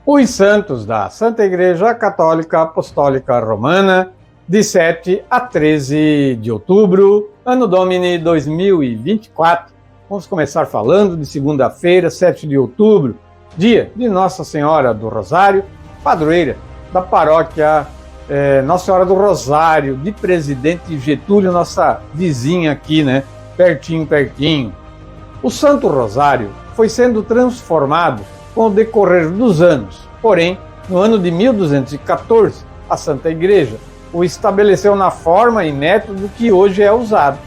Os santos da Santa Igreja Católica Apostólica Romana, de 7 a 13 de outubro, Anno Domini 2024. Vamos começar falando de segunda-feira, 7 de outubro, dia de Nossa Senhora do Rosário, padroeira da paróquia Nossa Senhora do Rosário, de Presidente Getúlio, nossa vizinha aqui, né? Pertinho. O Santo Rosário foi sendo transformado com o decorrer dos anos. Porém, no ano de 1214, a Santa Igreja o estabeleceu na forma e método que hoje é usado.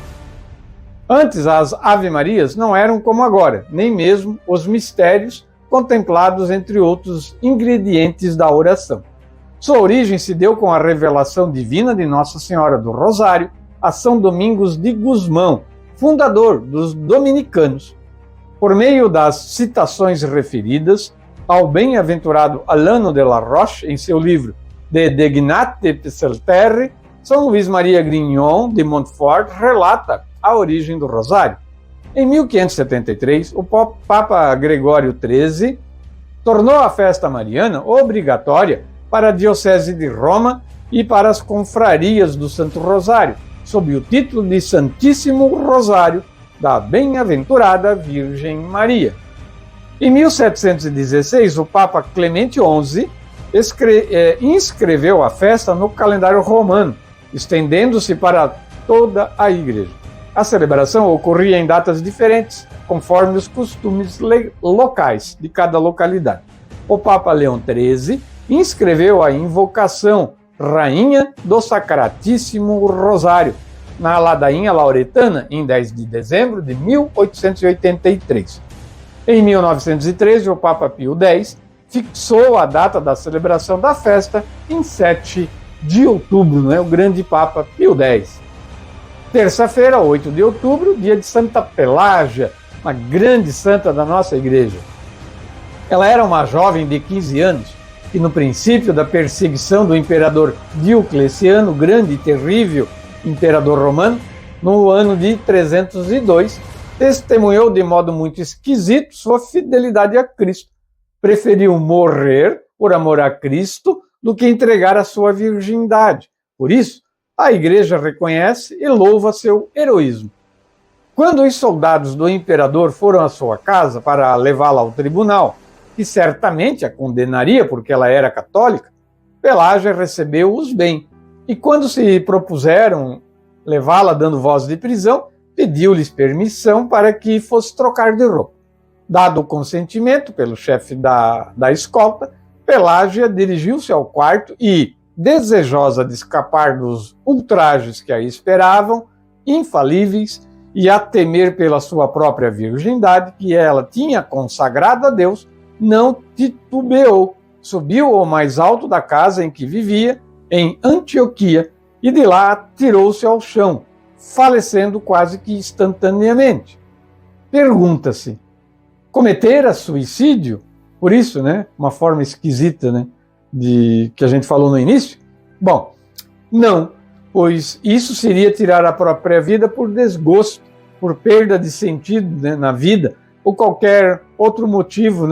Antes, as Ave-Marias não eram como agora, nem mesmo os mistérios contemplados entre outros ingredientes da oração. Sua origem se deu com a revelação divina de Nossa Senhora do Rosário a São Domingos de Gusmão, fundador dos dominicanos. Por meio das citações referidas ao bem-aventurado Alano de la Roche, em seu livro De Dignate Psalteri, São Luís Maria Grignon de Montfort relata a origem do Rosário. Em 1573, o Papa Gregório XIII tornou a festa mariana obrigatória para a Diocese de Roma e para as confrarias do Santo Rosário, sob o título de Santíssimo Rosário da Bem-aventurada Virgem Maria. Em 1716, o Papa Clemente XI inscreveu a festa no calendário romano, estendendo-se para toda a Igreja. A celebração ocorria em datas diferentes, conforme os costumes locais de cada localidade. O Papa Leão XIII inscreveu a invocação Rainha do Sacratíssimo Rosário na ladainha lauretana em 10 de dezembro de 1883. Em 1913, o Papa Pio X fixou a data da celebração da festa em 7 de outubro, o grande Papa Pio X. Terça-feira, 8 de outubro, dia de Santa Pelágia, uma grande santa da nossa igreja. Ela era uma jovem de 15 anos que, no princípio da perseguição do imperador Diocleciano, grande e terrível imperador romano, no ano de 302, testemunhou de modo muito esquisito sua fidelidade a Cristo. Preferiu morrer por amor a Cristo do que entregar a sua virgindade. Por isso, a Igreja reconhece e louva seu heroísmo. Quando os soldados do imperador foram à sua casa para levá-la ao tribunal, que certamente a condenaria porque ela era católica, Pelágia recebeu-os bem, e quando se propuseram levá-la dando voz de prisão, pediu-lhes permissão para que fosse trocar de roupa. Dado o consentimento pelo chefe da escolta, Pelágia dirigiu-se ao quarto e, desejosa de escapar dos ultrajes que a esperavam, infalíveis, e a temer pela sua própria virgindade, que ela tinha consagrado a Deus, não titubeou, subiu ao mais alto da casa em que vivia, em Antioquia, e de lá atirou-se ao chão, falecendo quase que instantaneamente. Pergunta-se, cometera suicídio? Por isso, uma forma esquisita, que a gente falou no início? Bom, não, pois isso seria tirar a própria vida por desgosto, por perda de sentido na vida, ou qualquer outro motivo,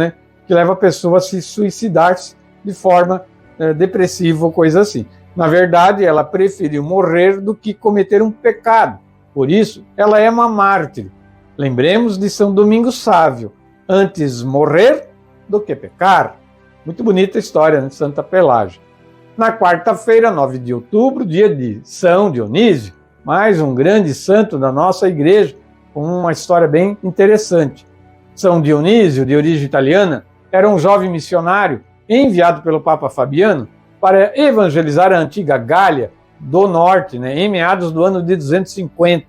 que leva a pessoa a se suicidar-se de forma depressiva ou coisa assim. Na verdade, ela preferiu morrer do que cometer um pecado. Por isso, ela é uma mártir. Lembremos de São Domingos Sávio, antes morrer do que pecar. Muito bonita a história de Santa Pelágia. Na quarta-feira, 9 de outubro, dia de São Dionísio, mais um grande santo da nossa igreja, com uma história bem interessante. São Dionísio, de origem italiana, era um jovem missionário enviado pelo Papa Fabiano para evangelizar a antiga Gália do Norte, em meados do ano de 250,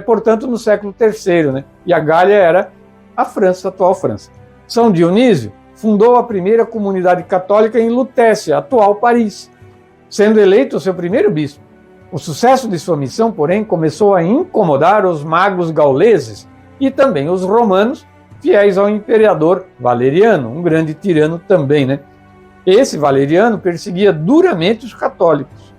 portanto no século III, e a Gália era a França, a atual França. São Dionísio fundou a primeira comunidade católica em Lutécia, atual Paris, sendo eleito seu primeiro bispo. O sucesso de sua missão, porém, começou a incomodar os magos gauleses e também os romanos, fiéis ao imperador Valeriano, um grande tirano também, Esse Valeriano perseguia duramente os católicos.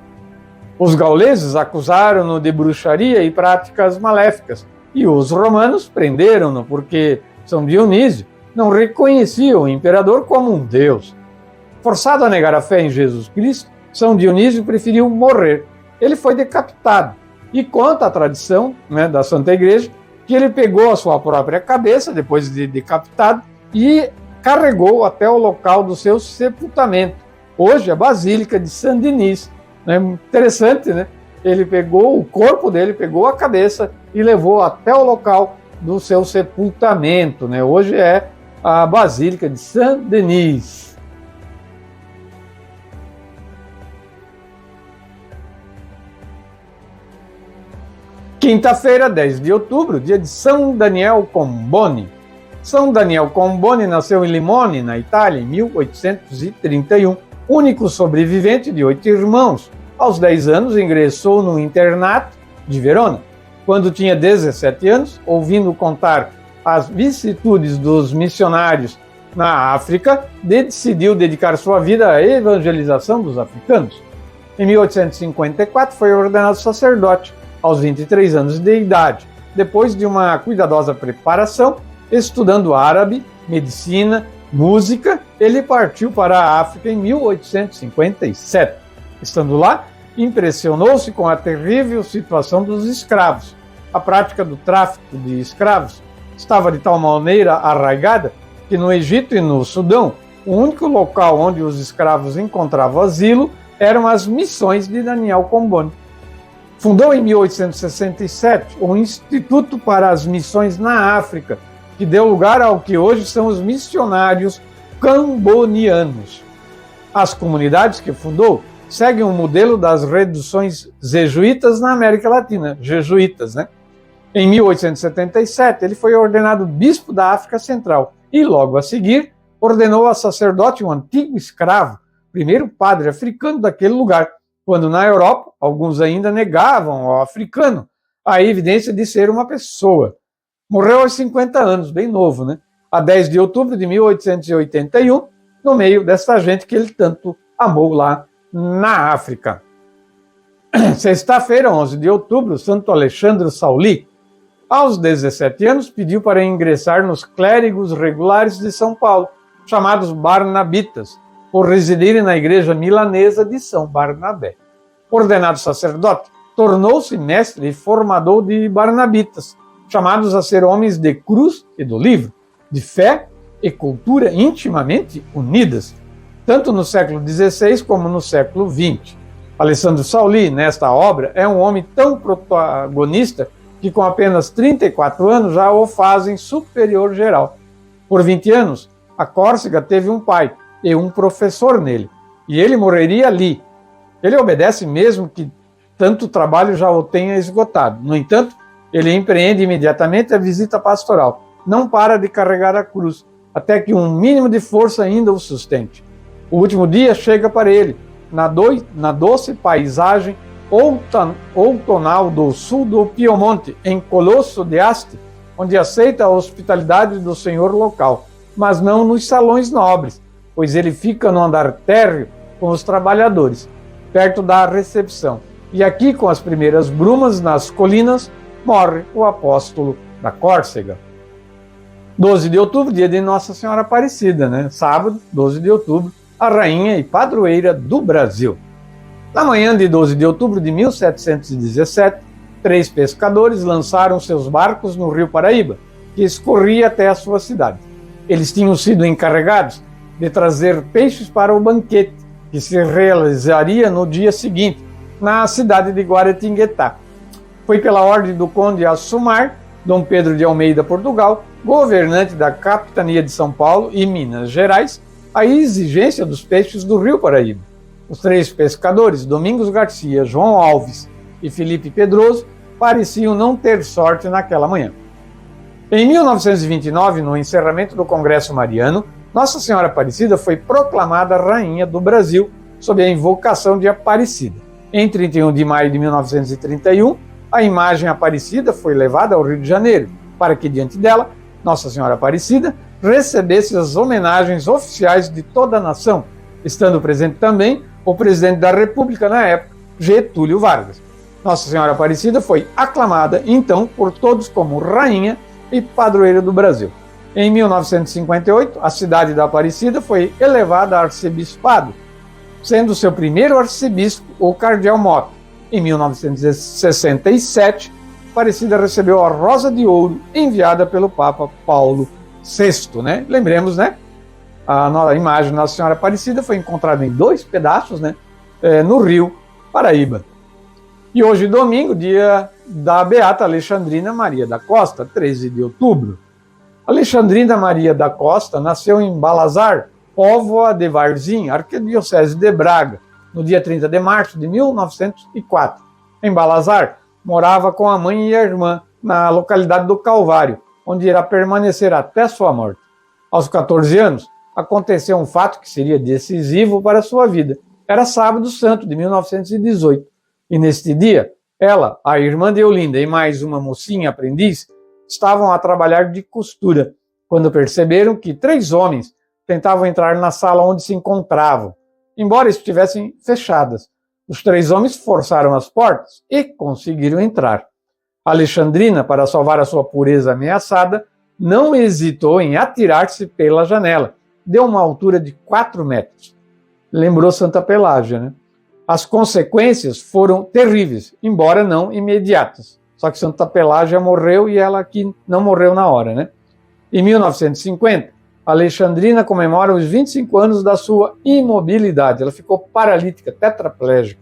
Os gauleses acusaram-no de bruxaria e práticas maléficas, e os romanos prenderam-no porque São Dionísio não reconhecia o imperador como um deus. Forçado a negar a fé em Jesus Cristo, São Dionísio preferiu morrer. Ele foi decapitado. E conta a tradição, da Santa Igreja que ele pegou a sua própria cabeça, depois de decapitado, e carregou até o local do seu sepultamento. Hoje, a Basílica de Saint-Denis. Interessante, né? Ele pegou o corpo dele, pegou a cabeça e levou até o local do seu sepultamento. Hoje é a Basílica de Saint-Denis. Quinta-feira, 10 de outubro, dia de São Daniel Comboni. São Daniel Comboni nasceu em Limone, na Itália, em 1831, único sobrevivente de 8 irmãos. Aos 10 anos, ingressou no internato de Verona. Quando tinha 17 anos, ouvindo contar as vicissitudes dos missionários na África, decidiu dedicar sua vida à evangelização dos africanos. Em 1854, foi ordenado sacerdote, aos 23 anos de idade. Depois de uma cuidadosa preparação, estudando árabe, medicina, música, ele partiu para a África em 1857. Estando lá, impressionou-se com a terrível situação dos escravos. A prática do tráfico de escravos estava de tal maneira arraigada que no Egito e no Sudão, o único local onde os escravos encontravam asilo eram as missões de Daniel Comboni. Fundou em 1867 o Instituto para as Missões na África, que deu lugar ao que hoje são os missionários cambonianos. As comunidades que fundou seguem o modelo das reduções jesuítas na América Latina, jesuítas, Em 1877, ele foi ordenado bispo da África Central e, logo a seguir, ordenou a sacerdote um antigo escravo, primeiro padre africano daquele lugar, quando na Europa, alguns ainda negavam ao africano a evidência de ser uma pessoa. Morreu aos 50 anos, bem novo, A 10 de outubro de 1881, no meio dessa gente que ele tanto amou lá na África. Sexta-feira, 11 de outubro, Santo Alexandre Sauli, aos 17 anos, pediu para ingressar nos clérigos regulares de São Paulo, chamados Barnabitas, por residirem na igreja milanesa de São Barnabé. Ordenado sacerdote, tornou-se mestre e formador de Barnabitas, chamados a ser homens de cruz e do livro, de fé e cultura intimamente unidas, tanto no século XVI como no século XX. Alessandro Sauli, nesta obra, é um homem tão protagonista que com apenas 34 anos já o fazem superior geral. Por 20 anos, a Córcega teve um pai e um professor nele, e ele morreria ali. Ele obedece mesmo que tanto trabalho já o tenha esgotado. No entanto, ele empreende imediatamente a visita pastoral. Não para de carregar a cruz, até que um mínimo de força ainda o sustente. O último dia chega para ele, na doce paisagem outonal do sul do Piemonte, em Colosso de Asti, onde aceita a hospitalidade do senhor local, mas não nos salões nobres, pois ele fica no andar térreo com os trabalhadores, perto da recepção. E aqui, com as primeiras brumas nas colinas, morre o apóstolo da Córcega. 12 de outubro, dia de Nossa Senhora Aparecida, Sábado, 12 de outubro, a rainha e padroeira do Brasil. Na manhã de 12 de outubro de 1717, 3 pescadores lançaram seus barcos no rio Paraíba, que escorria até a sua cidade. Eles tinham sido encarregados de trazer peixes para o banquete, que se realizaria no dia seguinte, na cidade de Guaratinguetá. Foi pela ordem do conde Assumar, Dom Pedro de Almeida, Portugal, governante da capitania de São Paulo e Minas Gerais, a exigência dos peixes do rio Paraíba. Os 3 pescadores, Domingos Garcia, João Alves e Felipe Pedroso, pareciam não ter sorte naquela manhã. Em 1929, no encerramento do Congresso Mariano, Nossa Senhora Aparecida foi proclamada Rainha do Brasil sob a invocação de Aparecida. Em 31 de maio de 1931, a imagem Aparecida foi levada ao Rio de Janeiro, para que diante dela, Nossa Senhora Aparecida recebesse as homenagens oficiais de toda a nação, estando presente também o presidente da República na época, Getúlio Vargas. Nossa Senhora Aparecida foi aclamada, então, por todos como Rainha e Padroeira do Brasil. Em 1958, a cidade da Aparecida foi elevada a arcebispado, sendo seu primeiro arcebispo o cardeal Mota. Em 1967, Aparecida recebeu a Rosa de Ouro enviada pelo Papa Paulo VI. Lembremos, a imagem da Nossa Senhora Aparecida foi encontrada em 2 pedaços, no Rio Paraíba. E hoje, domingo, dia da Beata Alexandrina Maria da Costa, 13 de outubro. Alexandrina Maria da Costa nasceu em Balazar, Póvoa de Varzim, Arquidiocese de Braga, no dia 30 de março de 1904. Em Balazar, morava com a mãe e a irmã, na localidade do Calvário, onde irá permanecer até sua morte. Aos 14 anos, aconteceu um fato que seria decisivo para a sua vida. Era Sábado Santo de 1918. E neste dia, ela, a irmã de Olinda e mais uma mocinha aprendiz estavam a trabalhar de costura, quando perceberam que 3 homens tentavam entrar na sala onde se encontravam, embora estivessem fechadas. Os 3 homens forçaram as portas e conseguiram entrar. Alexandrina, para salvar a sua pureza ameaçada, não hesitou em atirar-se pela janela. Deu uma altura de 4 metros. Lembrou Santa Pelágia, As consequências foram terríveis, embora não imediatas. Só que Santa Pelágia morreu e ela aqui não morreu na hora, Em 1950, Alexandrina comemora os 25 anos da sua imobilidade. Ela ficou paralítica, tetraplégica.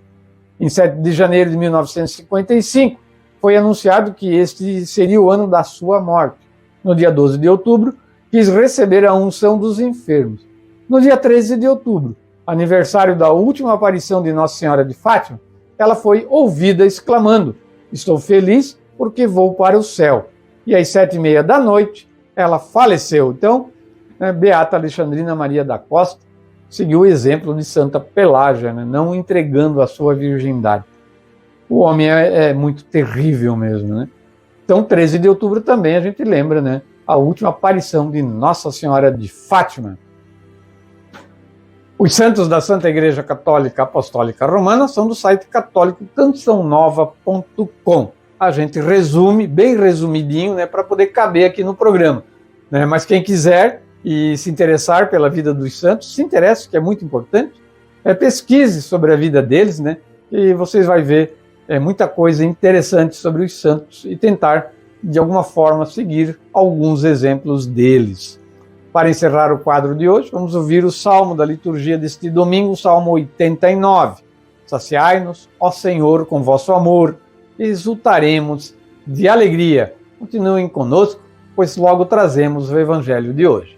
Em 7 de janeiro de 1955, foi anunciado que este seria o ano da sua morte. No dia 12 de outubro, quis receber a unção dos enfermos. No dia 13 de outubro, aniversário da última aparição de Nossa Senhora de Fátima, ela foi ouvida exclamando: "Estou feliz porque vou para o céu." E às 7h30 da noite, ela faleceu. Então, Beata Alexandrina Maria da Costa seguiu o exemplo de Santa Pelágia, não entregando a sua virgindade. O homem é muito terrível mesmo, Então, 13 de outubro também a gente lembra, a última aparição de Nossa Senhora de Fátima. Os santos da Santa Igreja Católica Apostólica Romana são do site católicocançãonova.com. A gente resume, bem resumidinho, para poder caber aqui no programa. Mas quem quiser e se interessar pela vida dos santos, se interessa, que é muito importante, pesquise sobre a vida deles, e vocês vão ver muita coisa interessante sobre os santos e tentar, de alguma forma, seguir alguns exemplos deles. Para encerrar o quadro de hoje, vamos ouvir o salmo da liturgia deste domingo, o Salmo 89. Saciai-nos, ó Senhor, com vosso amor, e exultaremos de alegria. Continuem conosco, pois logo trazemos o Evangelho de hoje.